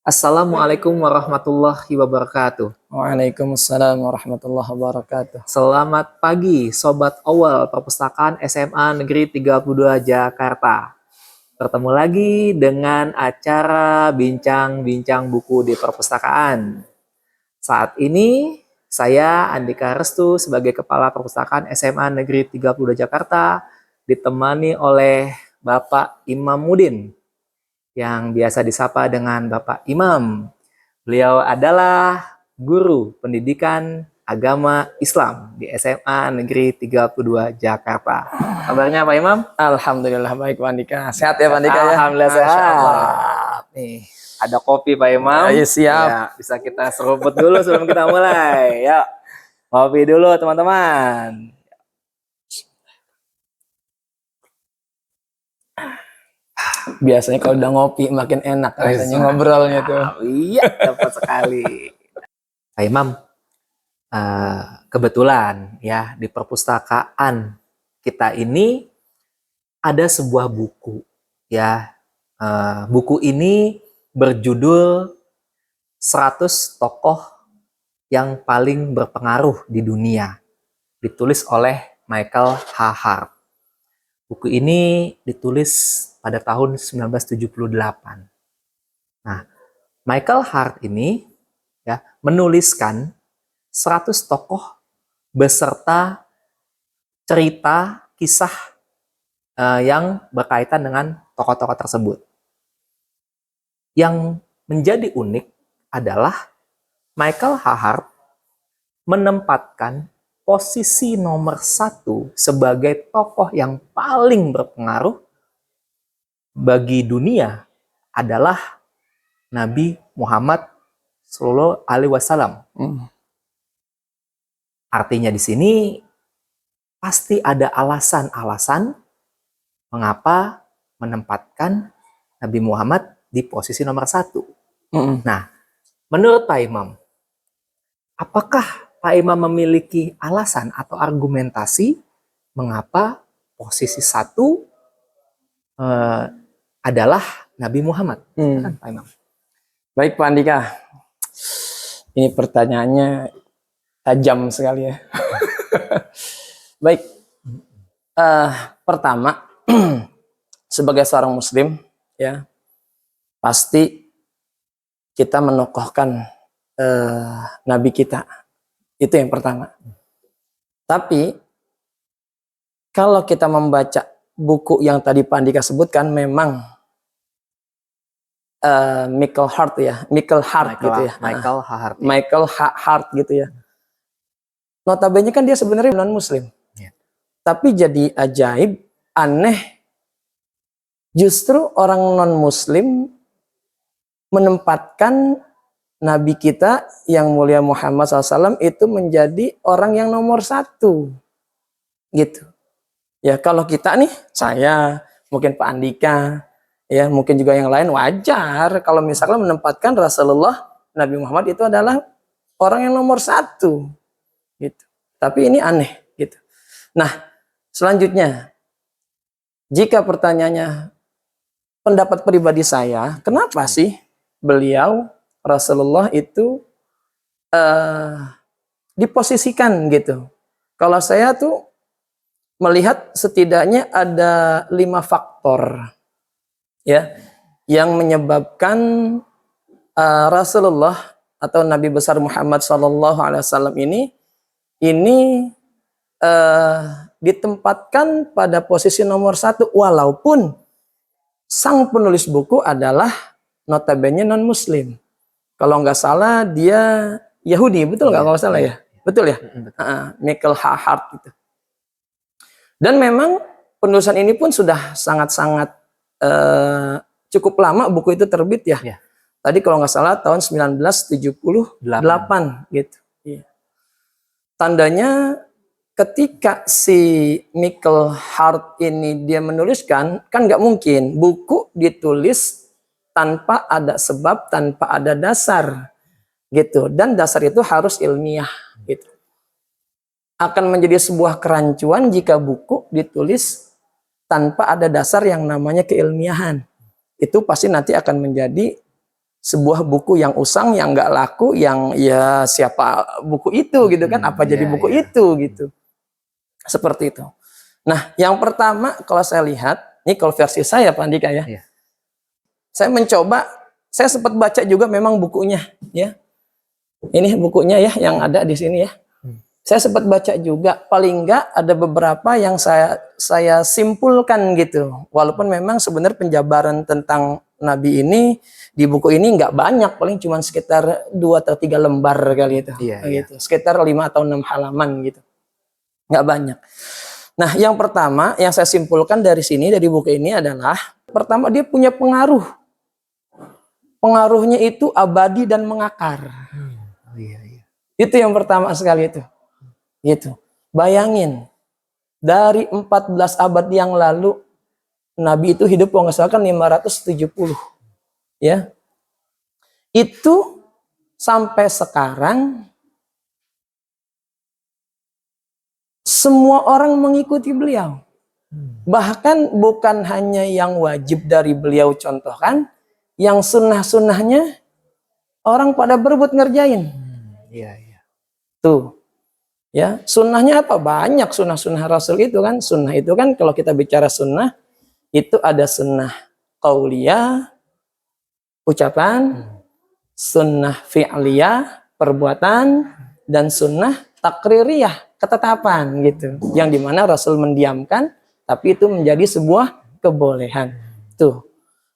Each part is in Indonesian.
Assalamualaikum warahmatullahi wabarakatuh. Waalaikumsalam warahmatullahi wabarakatuh. Selamat pagi, Sobat Awal Perpustakaan SMA Negeri 32 Jakarta. Bertemu lagi dengan acara Bincang-Bincang Buku di Perpustakaan. Saat ini, saya Andika Restu sebagai Kepala Perpustakaan SMA Negeri 32 Jakarta ditemani oleh Bapak Imam Mudin yang biasa disapa dengan Bapak Imam. Beliau adalah guru pendidikan agama Islam di SMA Negeri 32 Jakarta. Kabarnya Pak Imam? Alhamdulillah baik Pak Andika. Sehat ya Pak Andika ya? Alhamdulillah sehat. Nih, ada kopi Pak Imam. Ayo siap. Ya, bisa kita seruput dulu sebelum kita mulai. Yuk, kopi dulu teman-teman. Biasanya kalau udah ngopi makin enak rasanya ngobrolnya tuh. Iya, dapat sekali. Pak Imam, kebetulan ya di perpustakaan kita ini ada sebuah buku ya. Buku ini berjudul 100 tokoh yang paling berpengaruh di dunia. Ditulis oleh Michael H. Hart. Buku ini ditulis pada tahun 1978. Nah, Michael Hart ini ya menuliskan 100 tokoh beserta cerita kisah yang berkaitan dengan tokoh-tokoh tersebut. Yang menjadi unik adalah Michael H. Hart menempatkan posisi nomor 1 sebagai tokoh yang paling berpengaruh bagi dunia adalah Nabi Muhammad Sallallahu Alaihi Wasallam. Artinya di sini pasti ada alasan-alasan mengapa menempatkan Nabi Muhammad di posisi nomor 1. Nah, menurut Pak Imam, apakah Pak Imam memiliki alasan atau argumentasi mengapa posisi 1 adalah Nabi Muhammad? Kan, Pak Imam? Baik Pak Andika, ini pertanyaannya tajam sekali ya. Baik, pertama sebagai seorang Muslim ya pasti kita menokohkan Nabi kita, itu yang pertama. Tapi kalau kita membaca buku yang tadi Pak Andika sebutkan memang Michael Hart gitu ya. Michael Hart gitu ya. Notabene kan dia sebenarnya non Muslim. Tapi jadi ajaib, aneh, justru orang non Muslim menempatkan Nabi kita yang mulia Muhammad SAW itu menjadi orang yang nomor 1 gitu. Ya kalau kita nih, saya, mungkin Pak Andika, ya mungkin juga yang lain, wajar kalau misalnya menempatkan Rasulullah Nabi Muhammad itu adalah orang yang nomor 1 gitu. Tapi ini aneh gitu. Nah, selanjutnya, jika pertanyaannya pendapat pribadi saya, kenapa sih beliau Rasulullah itu diposisikan gitu? Kalau saya tuh melihat setidaknya ada 5 faktor ya yang menyebabkan Rasulullah atau Nabi besar Muhammad SAW ini ditempatkan pada posisi nomor 1 walaupun sang penulis buku adalah notabene non Muslim. Kalau nggak salah dia Yahudi, betul nggak kalau salah ya? Betul ya? Michael H. Hart gitu. Dan memang penulisan ini pun sudah sangat-sangat cukup lama buku itu terbit ya. Tadi kalau nggak salah tahun 1978 gitu. Tandanya ketika si Michael Hart ini dia menuliskan, kan nggak mungkin buku ditulis tanpa ada sebab, tanpa ada dasar gitu. Dan dasar itu harus ilmiah gitu. Akan menjadi sebuah kerancuan jika buku ditulis tanpa ada dasar yang namanya keilmiahan. Itu pasti nanti akan menjadi sebuah buku yang usang, yang nggak laku, yang ya siapa buku itu gitu kan, apa jadi buku itu gitu. Seperti itu. Nah, yang pertama kalau saya lihat, ini kalau versi saya Pak Andika ya. Iya. Saya mencoba, saya sempat baca juga memang bukunya ya. Ini bukunya ya yang ada di sini ya. Saya sempat baca juga, paling enggak ada beberapa yang saya simpulkan gitu. Walaupun memang sebenarnya penjabaran tentang Nabi ini di buku ini nggak banyak, paling cuma sekitar 2 atau 3 lembar kali itu. Iya, Gitu. Sekitar 5 atau 6 halaman gitu. Nggak banyak. Nah, yang pertama yang saya simpulkan dari sini, dari buku ini adalah, pertama dia punya pengaruh. Pengaruhnya itu abadi dan mengakar. Oh, iya, iya. Itu yang pertama sekali itu. Gitu. Bayangin, dari 14 abad yang lalu, Nabi itu hidup kalau nggak salah kan 570. Ya. Itu sampai sekarang, semua orang mengikuti beliau. Bahkan bukan hanya yang wajib dari beliau contohkan, yang sunnah-sunnahnya orang pada berebut ngerjain. Iya, iya. Tuh. Ya, sunnahnya apa? Banyak sunnah-sunnah Rasul itu kan. Sunnah itu kan kalau kita bicara sunnah, itu ada sunnah qauliyah, ucapan, sunnah fi'liyah, perbuatan, dan sunnah takririyah, ketetapan gitu. Yang dimana Rasul mendiamkan, tapi itu menjadi sebuah kebolehan. Tuh.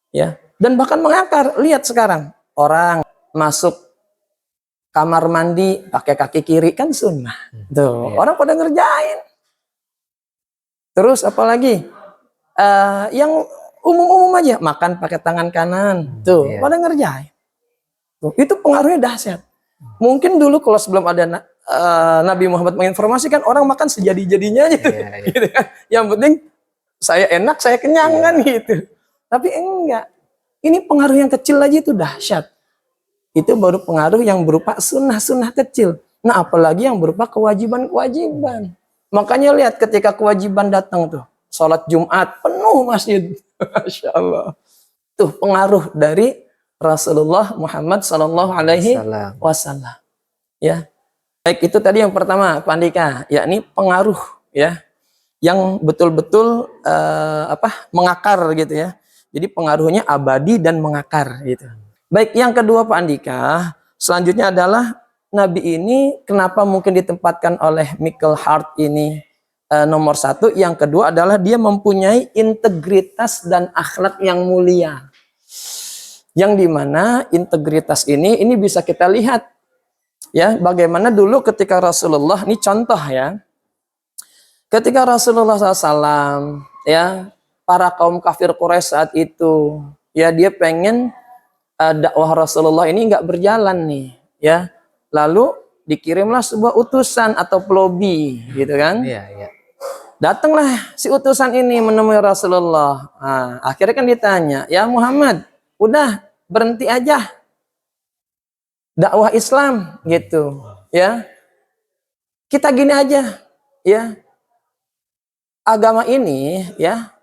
Ya. Dan bahkan mengakar. Lihat sekarang, orang masuk kamar mandi pakai kaki kiri kan sunnah. Tuh, Iya. orang pada ngerjain. Terus apalagi yang umum-umum aja, makan pakai tangan kanan. Tuh, Iya. pada ngerjain. Tuh, itu pengaruhnya dahsyat. Mungkin dulu kalau sebelum ada Nabi Muhammad menginformasikan, orang makan sejadi-jadinya aja. Iya, iya. Gitu kan. Yang penting saya enak, saya kenyang kan gitu. Tapi enggak. Ini pengaruh yang kecil aja itu dahsyat. Itu baru pengaruh yang berupa sunnah-sunnah kecil. Nah, apalagi yang berupa kewajiban-kewajiban. Makanya lihat ketika kewajiban datang tuh, sholat Jumat penuh masjid. Masya Allah. Tuh pengaruh dari Rasulullah Muhammad Sallallahu Alaihi Wasallam. Ya, baik itu tadi yang pertama, Pak Andika, yakni pengaruh ya, yang betul-betul mengakar gitu ya. Jadi pengaruhnya abadi dan mengakar gitu. Baik, yang kedua Pak Andika, selanjutnya adalah Nabi ini kenapa mungkin ditempatkan oleh Michael Hart ini nomor 1. Yang kedua adalah dia mempunyai integritas dan akhlak yang mulia. Yang dimana integritas ini bisa kita lihat ya, bagaimana dulu ketika Rasulullah, ini contoh ya, ketika Rasulullah SAW ya, para kaum kafir Quraisy saat itu ya, dia pengen dakwah Rasulullah ini nggak berjalan nih ya, lalu dikirimlah sebuah utusan atau pelobi gitu kan. Iya, iya. Datanglah si utusan ini menemui Rasulullah. Nah, akhirnya kan ditanya, ya Muhammad, udah berhenti aja dakwah Islam gitu ya, kita gini aja ya, agama ini ya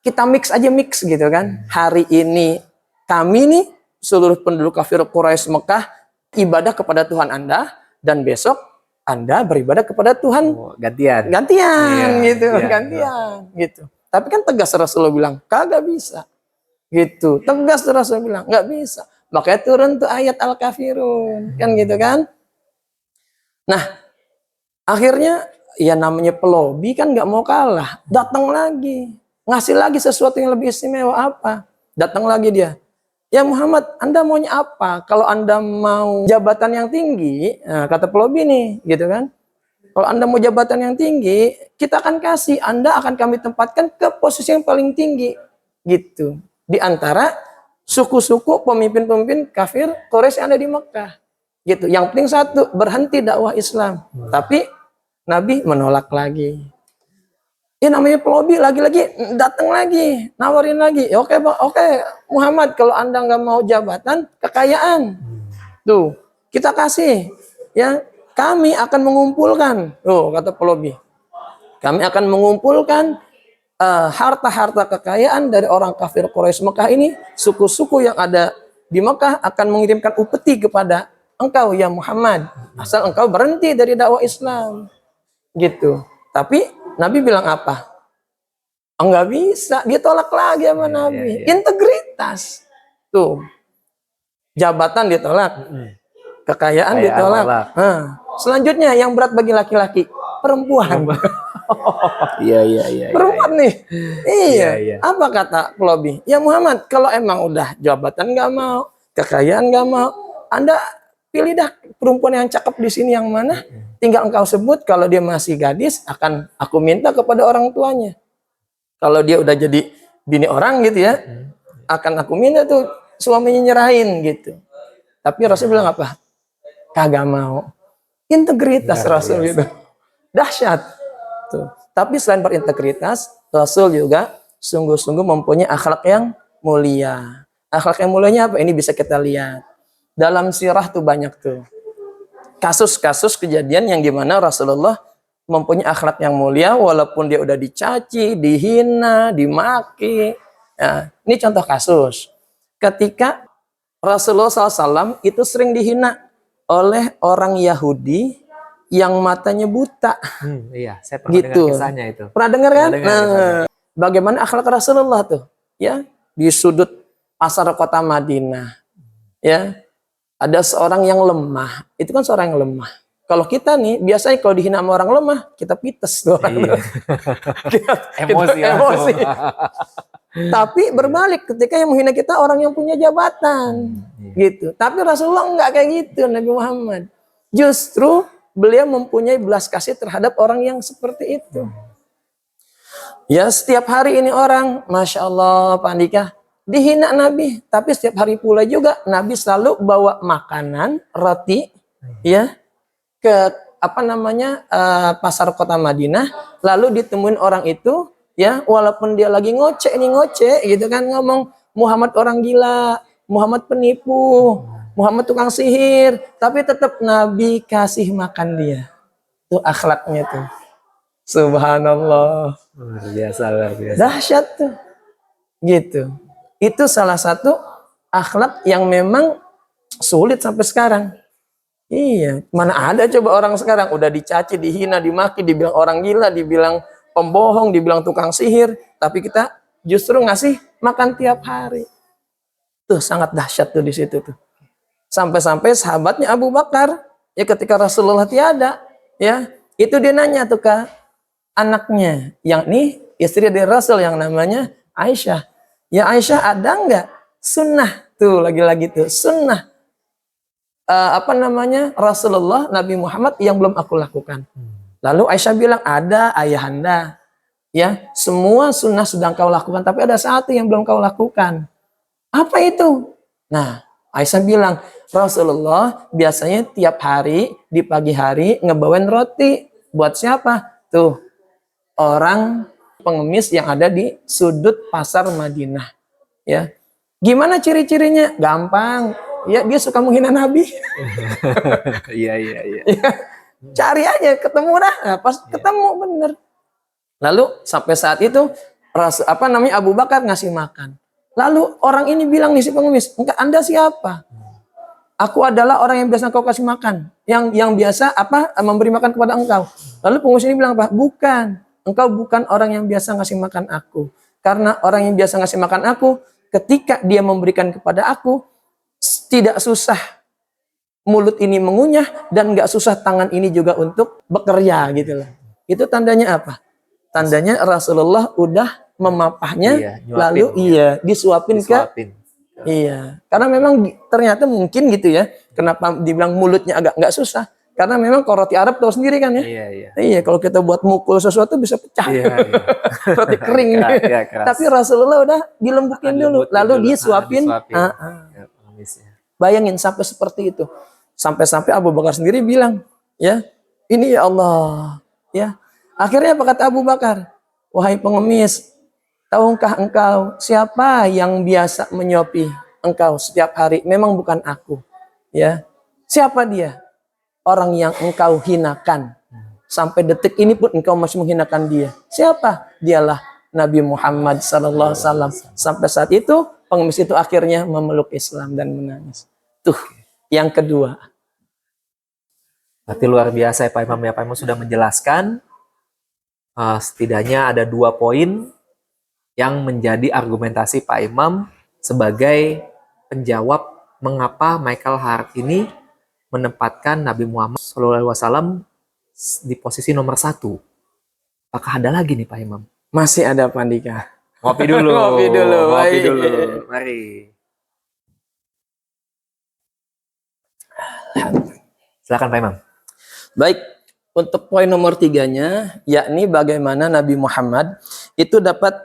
kita mix gitu kan. Hari ini kami nih seluruh penduduk kafir Quraisy Mekah ibadah kepada Tuhan Anda, dan besok Anda beribadah kepada Tuhan gantian. Gantian Iya, gitu, iya, gantian gitu. Tapi kan tegas Rasulullah bilang, kagak bisa. Gitu. Tegas Rasulullah bilang, nggak bisa. Makanya turun tuh ayat Al-Kafirun, kan gitu kan. Nah, akhirnya ya namanya pelobi kan nggak mau kalah. Datang lagi, ngasih lagi sesuatu yang lebih istimewa apa? Datang lagi dia. Ya Muhammad, Anda maunya apa? Kalau Anda mau jabatan yang tinggi, nah, kata pelobi nih, gitu kan. Kalau Anda mau jabatan yang tinggi, kita akan kasih. Anda akan kami tempatkan ke posisi yang paling tinggi. Gitu. Di antara suku-suku pemimpin-pemimpin kafir Quraisy yang ada di Mekah. Gitu. Yang penting satu, berhenti dakwah Islam. Tapi Nabi menolak lagi. Ya namanya pelobi, lagi-lagi datang lagi, nawarin lagi. Ya, oke, Muhammad, kalau Anda nggak mau jabatan, kekayaan. Tuh, kita kasih. Ya, kami akan mengumpulkan. Tuh, kata pelobi. Kami akan mengumpulkan harta-harta kekayaan dari orang kafir Quraisy Mekah ini, suku-suku yang ada di Mekah akan mengirimkan upeti kepada engkau ya Muhammad, asal engkau berhenti dari dakwah Islam. Gitu. Tapi Nabi bilang apa? Enggak bisa, dia tolak lagi sama Nabi. Integritas. Tuh. Jabatan ditolak, kekayaan ditolak. Selanjutnya yang berat bagi laki-laki, perempuan. Iya. Perempuan nih. Iya. Apa kata Plobi? Ya Muhammad, kalau emang udah jabatan nggak mau, kekayaan nggak mau, Anda pilih dah perempuan yang cakep di sini yang mana. Tinggal engkau sebut, kalau dia masih gadis, akan aku minta kepada orang tuanya. Kalau dia udah jadi bini orang gitu ya, akan aku minta tuh suaminya nyerahin gitu. Tapi Rasul bilang apa? Kagak mau. Integritas Rasul itu. Dahsyat. Tuh. Tapi selain berintegritas, Rasul juga sungguh-sungguh mempunyai akhlak yang mulia. Akhlak yang mulianya apa? Ini bisa kita lihat. Dalam sirah tuh banyak tuh. Kasus-kasus kejadian yang gimana Rasulullah mempunyai akhlak yang mulia walaupun dia udah dicaci, dihina, dimaki. Ya, ini contoh kasus. Ketika Rasulullah SAW itu sering dihina oleh orang Yahudi yang matanya buta. Iya, saya pernah dengar kisahnya itu. Pernah dengar kan? Bagaimana akhlak Rasulullah tuh? Ya, di sudut pasar kota Madinah. Ya, ada seorang yang lemah. Itu kan seorang yang lemah. Kalau kita nih, biasanya kalau dihina sama orang lemah, kita pites tuh. Iya. Emosi. Tapi berbalik ketika yang menghina kita orang yang punya jabatan. Gitu. Tapi Rasulullah enggak kayak gitu, Nabi Muhammad. Justru beliau mempunyai belas kasih terhadap orang yang seperti itu. Ya, setiap hari ini orang, Masya Allah, Pak Andika, dihina Nabi. Tapi setiap hari pula juga Nabi selalu bawa makanan, roti, ya, ke pasar kota Madinah, lalu ditemuin orang itu, ya, walaupun dia lagi ngoceh gitu kan, ngomong Muhammad orang gila, Muhammad penipu, Muhammad tukang sihir, tapi tetap Nabi kasih makan dia. Itu akhlaknya tuh. Subhanallah. Luar biasa. Dahsyat tuh. Gitu. Itu salah satu akhlak yang memang sulit sampai sekarang. Iya, mana ada coba orang sekarang udah dicaci, dihina, dimaki, dibilang orang gila, dibilang pembohong, dibilang tukang sihir, tapi kita justru ngasih makan tiap hari. Tuh sangat dahsyat tuh di situ tuh. Sampai-sampai sahabatnya Abu Bakar, ya ketika Rasulullah tiada, ya, itu dia nanya tuh ke anaknya, yang nih istri dari Rasul yang namanya Aisyah. Ya Aisyah, ada nggak sunnah tuh lagi-lagi tuh sunnah Rasulullah Nabi Muhammad yang belum aku lakukan. Lalu Aisyah bilang, ada ayahanda. Ya, semua sunnah sudah kau lakukan, tapi ada satu yang belum kau lakukan. Apa itu? Nah, Aisyah bilang, Rasulullah biasanya tiap hari di pagi hari ngebawain roti. Buat siapa? Tuh, orang pengemis yang ada di sudut pasar Madinah. Ya, gimana ciri-cirinya? Gampang. Ya, dia suka menghina Nabi. Iya. Ya, cari aja, ketemu dah. Nah, pas ketemu bener. Lalu sampai saat itu Abu Bakar ngasih makan. Lalu orang ini bilang nih si pengemis, "Enggak, Anda siapa?" "Aku adalah orang yang biasa kau kasih makan, yang biasa memberi makan kepada engkau." Lalu pengemis ini bilang apa? "Bukan, engkau bukan orang yang biasa ngasih makan aku. Karena orang yang biasa ngasih makan aku, ketika dia memberikan kepada aku, tidak susah mulut ini mengunyah dan nggak susah tangan ini juga untuk bekerja gitu loh." Itu tandanya apa? Tandanya Rasulullah udah memapahnya, lalu disuapin ke. Iya, karena memang ternyata mungkin gitu ya. Kenapa dibilang mulutnya agak nggak susah? Karena memang kalau roti Arab tahu sendiri kan ya. Iya, kalau kita buat mukul sesuatu bisa pecah. Roti kering. Tapi Rasulullah udah dilembukin dulu, lalu disuapin. Bayangin sampai seperti itu. Sampai-sampai Abu Bakar sendiri bilang, ya, ini ya Allah, ya. Akhirnya apa kata Abu Bakar? "Wahai pengemis, tahukah engkau siapa yang biasa menyuapi engkau setiap hari? Memang bukan aku." Ya. Siapa dia? Orang yang engkau hinakan. Sampai detik ini pun engkau masih menghinakan dia. Siapa? Dialah Nabi Muhammad SAW. Sampai saat itu pengemis itu akhirnya memeluk Islam dan menangis. Tuh, yang kedua. Berarti luar biasa ya Pak Imam ya. Pak Imam sudah menjelaskan setidaknya ada 2 poin yang menjadi argumentasi Pak Imam sebagai penjawab mengapa Michael Hart ini menempatkan Nabi Muhammad SAW di posisi nomor 1. Apakah ada lagi nih Pak Imam? Masih ada Pak Andika. Ngopi dulu. Ngopi dulu, Ngopi baik. dulu. Mari. Silakan Pak Imam. Baik, untuk poin nomor 3-nya, yakni bagaimana Nabi Muhammad itu dapat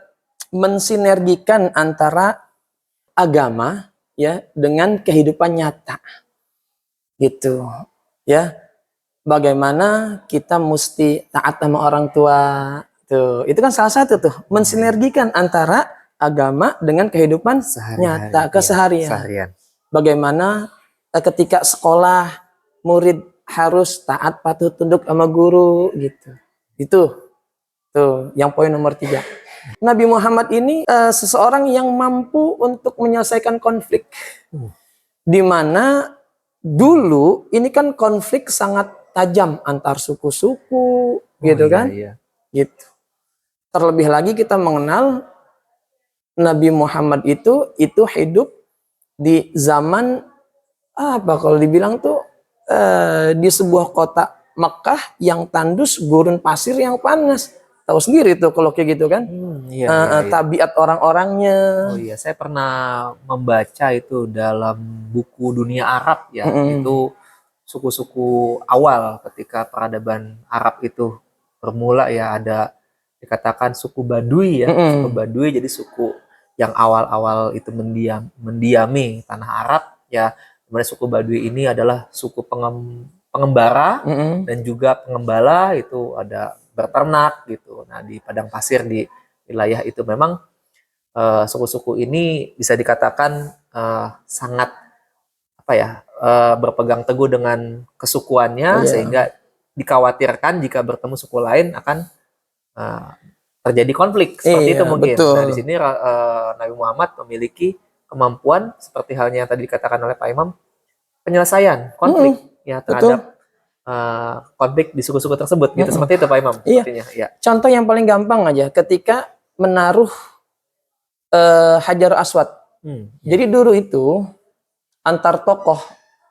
mensinergikan antara agama ya dengan kehidupan nyata. Gitu. Ya. Bagaimana kita mesti taat sama orang tua. Tuh, itu kan salah satu tuh, mensinergikan antara agama dengan kehidupan nyata keseharian. Seharian. Bagaimana ketika sekolah murid harus taat patuh tunduk sama guru gitu. Itu tuh yang poin nomor 3. Nabi Muhammad ini seseorang yang mampu untuk menyelesaikan konflik. Di mana dulu ini kan konflik sangat tajam antar suku-suku gitu kan. Iya. Gitu. Terlebih lagi kita mengenal Nabi Muhammad itu hidup di zaman apa kalau dibilang tuh di sebuah kota Mekah yang tandus gurun pasir yang panas. Tahu sendiri tuh kalau kayak gitu kan. Iya. Tabiat orang-orangnya. Oh iya, saya pernah membaca itu dalam buku Dunia Arab ya. Itu suku-suku awal ketika peradaban Arab itu bermula ya, ada dikatakan suku Baduy ya. Suku Baduy jadi suku yang awal-awal itu mendiami tanah Arab ya. Dimana suku Baduy ini adalah suku pengembara dan juga pengembala, itu ada berternak gitu. Nah di padang pasir di wilayah itu memang suku-suku ini bisa dikatakan sangat apa ya, berpegang teguh dengan kesukuannya, sehingga dikhawatirkan jika bertemu suku lain akan terjadi konflik seperti itu mungkin. Betul. Nah di sini Nabi Muhammad memiliki kemampuan seperti halnya yang tadi dikatakan oleh Pak Imam, penyelesaian konflik ya terhadap konflik di suku-suku tersebut gitu. Seperti itu Pak Imam. Iya. Contoh yang paling gampang aja ketika menaruh Hajar Aswad. Jadi dulu itu antar tokoh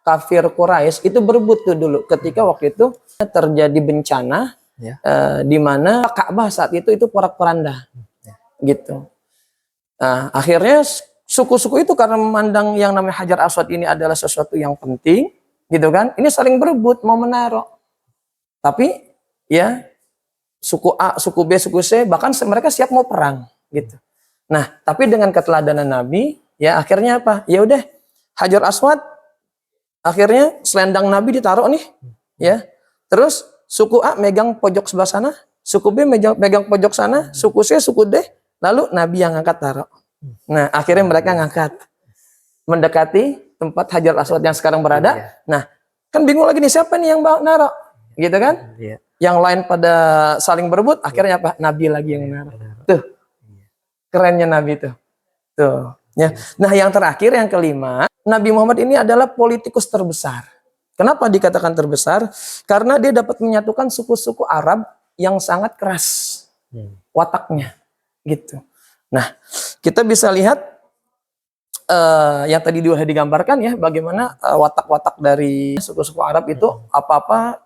kafir Quraisy itu berebut tuh dulu ketika waktu itu terjadi bencana di mana Ka'bah saat itu porak-poranda gitu. Nah, akhirnya suku-suku itu karena memandang yang namanya Hajar Aswad ini adalah sesuatu yang penting gitu kan, ini saling berebut mau menaruh. Tapi ya suku A, suku B, suku C bahkan mereka siap mau perang gitu. Nah, tapi dengan keteladanan Nabi, ya akhirnya apa? Ya udah, Hajar Aswad akhirnya selendang Nabi ditaruh nih, ya. Terus suku A megang pojok sebelah sana, suku B megang pojok sana, suku C, suku D, lalu Nabi yang ngangkat taruh. Nah, akhirnya mereka ngangkat mendekati tempat Hajar Aswad yang sekarang berada. Nah, kan bingung lagi nih siapa nih yang bawa naruh, gitu kan? Yang lain pada saling berebut, akhirnya apa? Nabi lagi yang naruh. Tuh. Kerennya Nabi itu. Tuh, ya. Nah, yang terakhir yang kelima, Nabi Muhammad ini adalah politikus terbesar. Kenapa dikatakan terbesar? Karena dia dapat menyatukan suku-suku Arab yang sangat keras wataknya, gitu. Nah, kita bisa lihat yang tadi juga digambarkan ya, bagaimana watak-watak dari suku-suku Arab itu apa-apa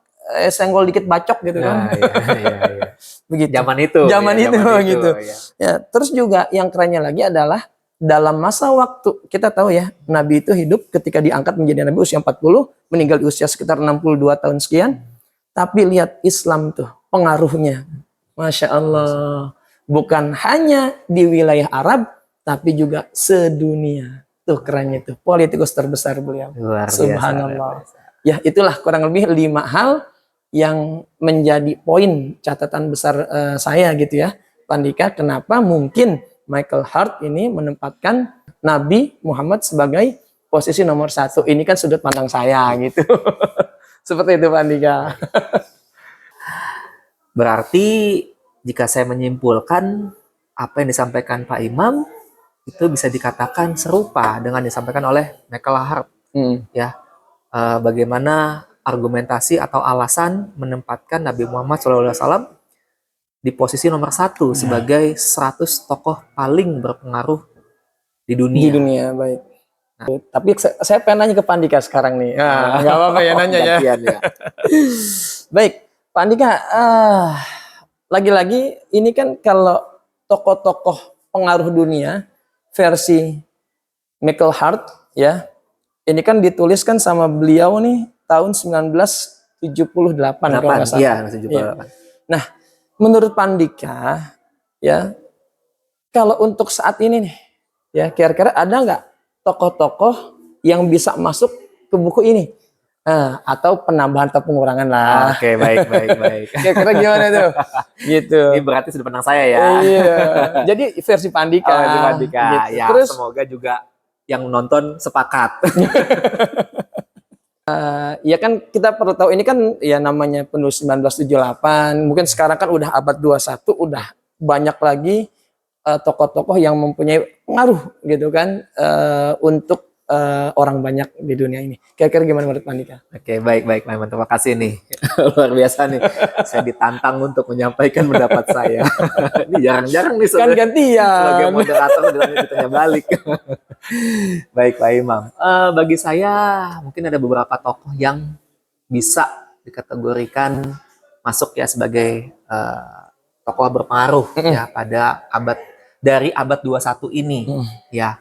senggol dikit bacok gitu kan. Iya. Begitu. Zaman itu gitu. Ya, terus juga yang kerennya lagi adalah dalam masa waktu kita tahu ya, Nabi itu hidup ketika diangkat menjadi Nabi usia 40, meninggal di usia sekitar 62 tahun sekian. Tapi lihat Islam tuh pengaruhnya. Masya Allah. Bukan hanya di wilayah Arab, tapi juga sedunia. Tuh kerennya tuh. Politikus terbesar beliau. Luar biasa, Subhanallah. Ya itulah kurang lebih 5 hal yang menjadi poin catatan besar saya gitu ya, Pak Andika, kenapa mungkin Michael Hart ini menempatkan Nabi Muhammad sebagai posisi nomor 1. Ini kan sudut pandang saya gitu. Seperti itu Pak Andika. Berarti jika saya menyimpulkan apa yang disampaikan Pak Imam itu bisa dikatakan serupa dengan disampaikan oleh Michael Hart, ya. Bagaimana argumentasi atau alasan menempatkan Nabi Muhammad SAW di posisi nomor 1 sebagai 100 tokoh paling berpengaruh di Di dunia. dunia, baik. Tapi saya pengen nanya ke Pak Andika sekarang nih. Nggak apa-apa ya nanya ya. Gantian ya. Baik, Pak Andika, lagi-lagi ini kan kalau tokoh-tokoh pengaruh dunia versi Michael Hart ya, ini kan dituliskan sama beliau nih tahun 1978 kalau nggak salah. Iya, 78. Nah, menurut Pak Andika ya, kalau untuk saat ini nih ya, kira-kira ada nggak tokoh-tokoh yang bisa masuk ke buku ini? Atau penambahan atau pengurangan lah. Oke, baik. Kira-kira gimana tuh? Gitu. Ini berarti sudut pandang saya ya. Iya. Jadi versi Pak Andika. Versi Pak Andika. Gitu. Ya, Terus semoga juga yang nonton sepakat. ya kan kita perlu tahu ini kan ya namanya penulis 1978. Mungkin sekarang kan udah abad 21, udah banyak lagi tokoh-tokoh yang mempunyai pengaruh gitu kan untuk orang banyak di dunia ini. Kira-kira gimana menurut Pak Andika? Oke, baik. Memang terima kasih nih. Luar biasa nih. Saya ditantang untuk menyampaikan pendapat saya. Ini jarang-jarang nih Kan gantian. sebagai moderator ditanya balik. Baik, Pak Imam. Bagi saya mungkin ada beberapa tokoh yang bisa dikategorikan masuk ya sebagai tokoh berpengaruh ya pada dari abad 21 ini ya.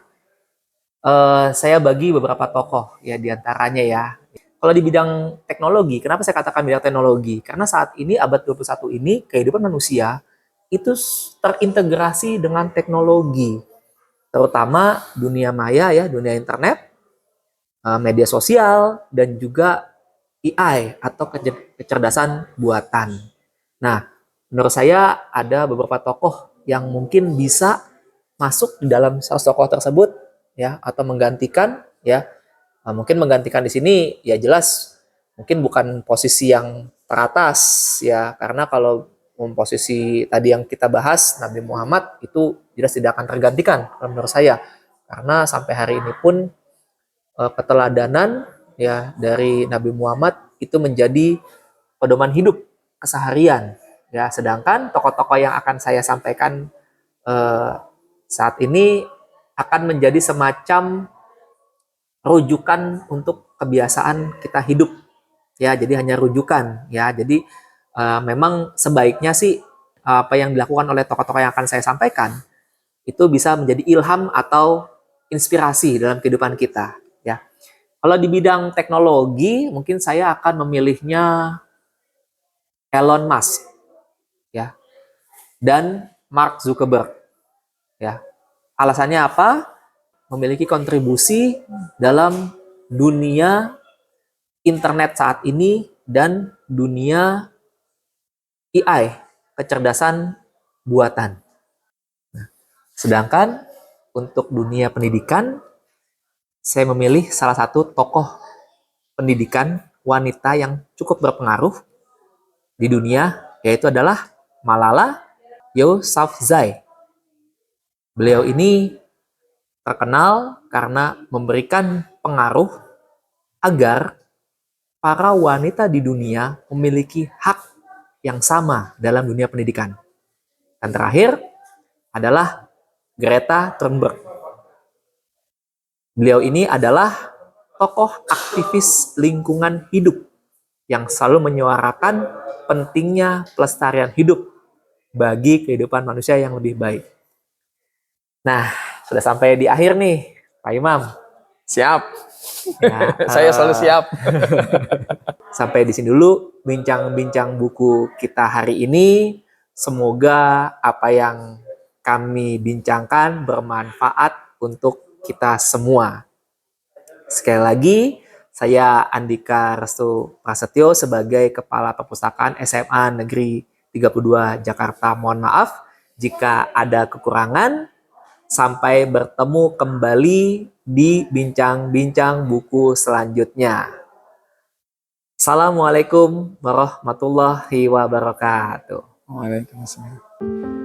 Saya bagi beberapa tokoh ya diantaranya ya. Kalau di bidang teknologi, kenapa saya katakan bidang teknologi? Karena saat ini abad 21 ini kehidupan manusia itu terintegrasi dengan teknologi, terutama dunia maya ya, dunia internet, media sosial dan juga AI atau kecerdasan buatan. Nah, menurut saya ada beberapa tokoh yang mungkin bisa masuk di dalam 100 tokoh tersebut ya, atau menggantikan ya. Mungkin menggantikan di sini ya jelas mungkin bukan posisi yang teratas ya, karena kalau posisi tadi yang kita bahas Nabi Muhammad itu jelas tidak akan tergantikan menurut saya, karena sampai hari ini pun keteladanan ya dari Nabi Muhammad itu menjadi pedoman hidup keseharian ya. Sedangkan tokoh-tokoh yang akan saya sampaikan saat ini akan menjadi semacam rujukan untuk kebiasaan kita hidup ya, jadi hanya rujukan ya. Jadi memang sebaiknya sih apa yang dilakukan oleh tokoh-tokoh yang akan saya sampaikan itu bisa menjadi ilham atau inspirasi dalam kehidupan kita ya. Kalau di bidang teknologi mungkin saya akan memilihnya Elon Musk ya dan Mark Zuckerberg ya. Alasannya apa? Memiliki kontribusi dalam dunia internet saat ini dan dunia AI, kecerdasan buatan. Nah, sedangkan untuk dunia pendidikan, saya memilih salah satu tokoh pendidikan wanita yang cukup berpengaruh di dunia, yaitu adalah Malala Yousafzai. Beliau ini terkenal karena memberikan pengaruh agar para wanita di dunia memiliki hak yang sama dalam dunia pendidikan. Dan terakhir adalah Greta Thunberg. Beliau ini adalah tokoh aktivis lingkungan hidup yang selalu menyuarakan pentingnya pelestarian hidup bagi kehidupan manusia yang lebih baik. Nah, sudah sampai di akhir nih, Pak Imam. Siap. Ya, Saya selalu siap. Sampai di sini dulu bincang-bincang buku kita hari ini. Semoga apa yang kami bincangkan bermanfaat untuk kita semua. Sekali lagi, saya Andika Restu Prasetyo sebagai Kepala Perpustakaan SMA Negeri 32 Jakarta. Mohon maaf jika ada kekurangan. Sampai bertemu kembali di bincang-bincang buku selanjutnya. Assalamualaikum warahmatullahi wabarakatuh. Waalaikumsalam.